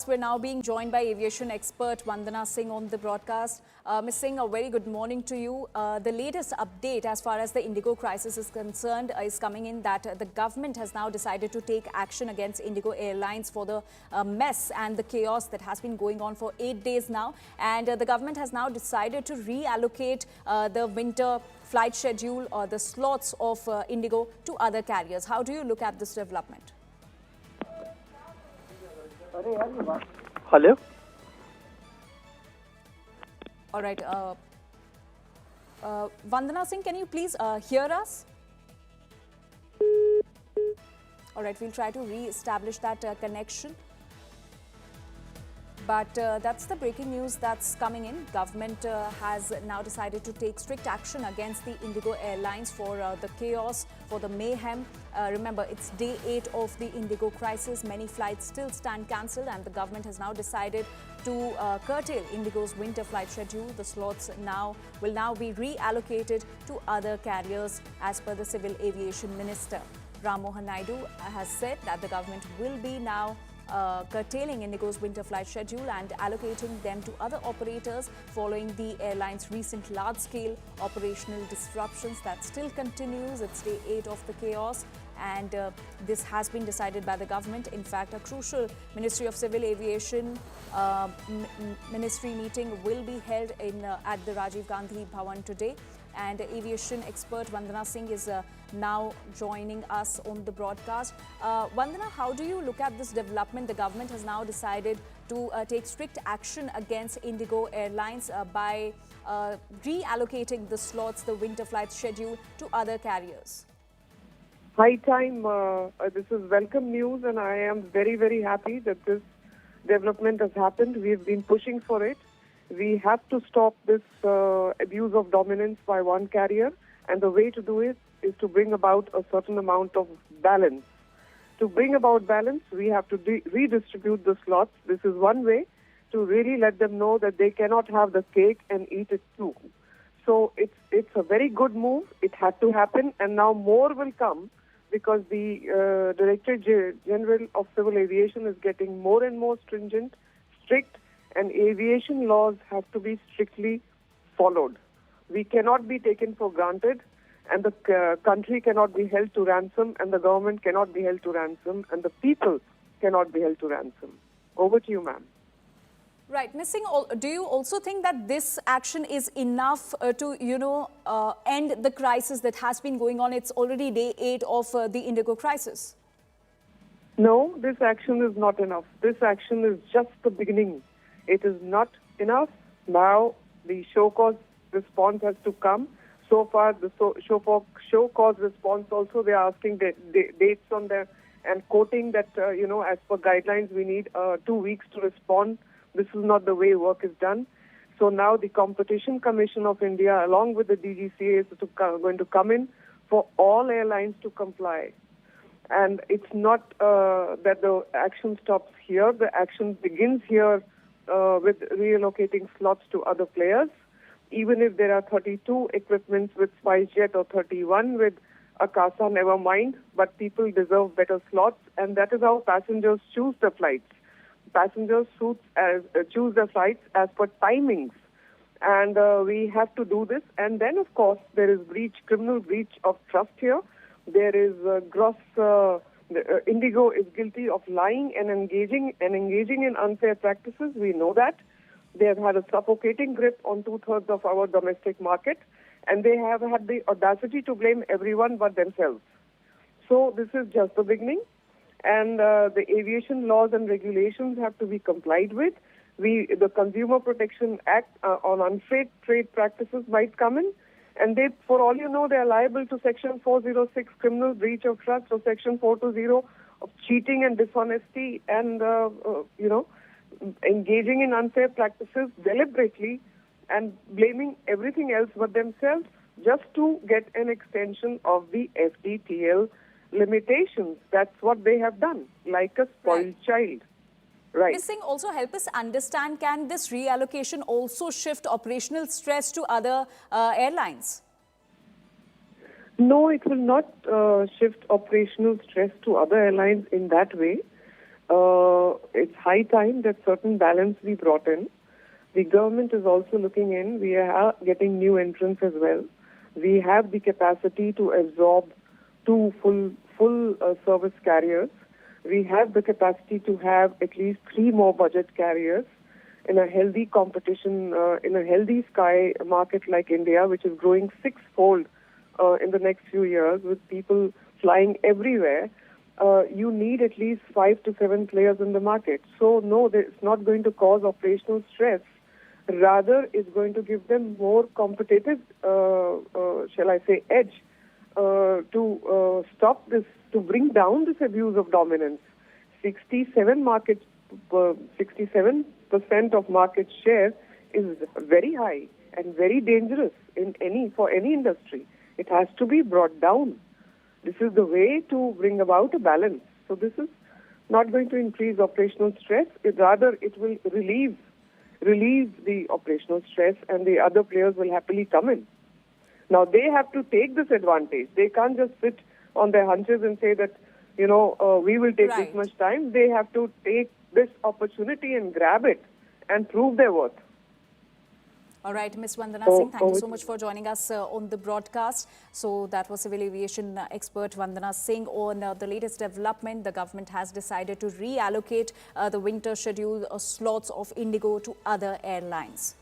We're now being joined by aviation expert Vandana Singh on the broadcast. Ms. Singh, a very good morning to you. The latest update as far as the Indigo crisis is concerned is coming in that the government has now decided to take action against Indigo Airlines for the mess and the chaos that has been going on for 8 days now. And the government has now decided to reallocate the winter flight schedule or the slots of Indigo to other carriers. How do you look at this development? Hello? All right. Vandana Singh, can you please hear us? All right, we'll try to re-establish that connection. But that's the breaking news that's coming in. Government has now decided to take strict action against the Indigo Airlines for the chaos, for the mayhem. Remember, it's day 8 of the Indigo crisis. Many flights still stand cancelled, and the government has now decided to curtail Indigo's winter flight schedule. The slots will now be reallocated to other carriers, as per the Civil Aviation Minister. Mohan Naidu has said that the government will be now curtailing Indigo's winter flight schedule and allocating them to other operators following the airline's recent large-scale operational disruptions. That still continues. It's day 8 of the chaos, and this has been decided by the government. In fact, a crucial Ministry of Civil Aviation ministry meeting will be held at the Rajiv Gandhi Bhavan today. And aviation expert Vandana Singh is now joining us on the broadcast. Vandana, how do you look at this development? The government has now decided to take strict action against Indigo Airlines by reallocating the slots, the winter flight schedule, to other carriers. High time. This is welcome news, and I am very, very happy that this development has happened. We've been pushing for it. We have to stop this abuse of dominance by one carrier, and the way to do it is to bring about a certain amount of balance. To bring about balance, we have to redistribute the slots. This is one way to really let them know that they cannot have the cake and eat it too. So it's a very good move. It had to happen, and now more will come because the Directorate General of Civil Aviation is getting more and more stringent, strict, and aviation laws have to be strictly followed. We cannot be taken for granted, and the country cannot be held to ransom, and the government cannot be held to ransom, and the people cannot be held to ransom. Over to you, ma'am. Right. Ms. Singh, do you also think that this action is enough to, end the crisis that has been going on? It's already day 8 of the Indigo crisis. No, this action is not enough. This action is just the beginning. It is not enough. Now the show cause response has to come. So far, the show cause response also, they are asking dates on there and quoting that, as per guidelines, we need 2 weeks to respond. This is not the way work is done. So now the Competition Commission of India, along with the DGCA, is going to come in for all airlines to comply. And it's not that the action stops here. The action begins here with reallocating slots to other players. Even if there are 32 equipments with SpiceJet or 31 with Akasa, never mind. But people deserve better slots, and that is how passengers choose the flights. Passengers choose the flights as per timings. And we have to do this. And then, of course, there is criminal breach of trust here. There is gross... Indigo is guilty of lying and engaging in unfair practices. We know that. They have had a suffocating grip on 2/3 of our domestic market, and they have had the audacity to blame everyone but themselves. So this is just the beginning, and the aviation laws and regulations have to be complied with. The Consumer Protection Act on unfair trade practices might come in. And they, for all you know, they are liable to Section 406, criminal breach of trust, or Section 420 of cheating and dishonesty and, engaging in unfair practices deliberately and blaming everything else but themselves just to get an extension of the FDTL limitations. That's what they have done, like a spoiled child. Right. Ms. Singh, also help us understand, can this reallocation also shift operational stress to other airlines? No, it will not shift operational stress to other airlines in that way. It's high time that certain balance be brought in. The government is also looking in. We are getting new entrants as well. We have the capacity to absorb two full service carriers. We have the capacity to have at least 3 more budget carriers in a healthy competition, in a healthy sky market like India, which is growing 6-fold in the next few years with people flying everywhere. You need at least 5 to 7 players in the market. So no, it's not going to cause operational stress. Rather, it's going to give them more competitive, shall I say, edge to stop this, to bring down this abuse of dominance. 67% of market share is very high and very dangerous for any industry. It has to be brought down. This is the way to bring about a balance. So this is not going to increase operational stress. Rather, it will relieve the operational stress, and the other players will happily come in. Now, they have to take this advantage. They can't just sit on their hunches and say that, we will take this much time. They have to take this opportunity and grab it and prove their worth. All right, Ms. Vandana Singh, thank you so much for joining us on the broadcast. So that was civil aviation expert Vandana Singh on the latest development. The government has decided to reallocate the winter schedule slots of Indigo to other airlines.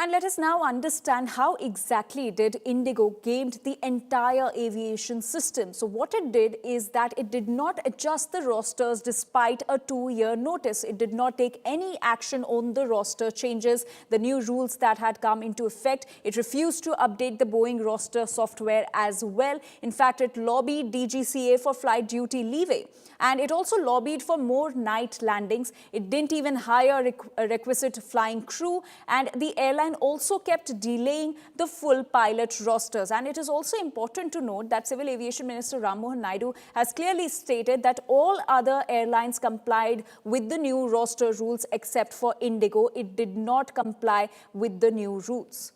And let us now understand how exactly did Indigo gained the entire aviation system. So what it did is that it did not adjust the rosters despite a 2-year notice. It did not take any action on the roster changes, the new rules that had come into effect. It refused to update the Boeing roster software as well. In fact, it lobbied DGCA for flight duty leeway. And it also lobbied for more night landings. It didn't even hire a requisite flying crew, and the airline also kept delaying the full pilot rosters. And it is also important to note that Civil Aviation Minister Mohan Naidu has clearly stated that all other airlines complied with the new roster rules except for Indigo. It did not comply with the new rules.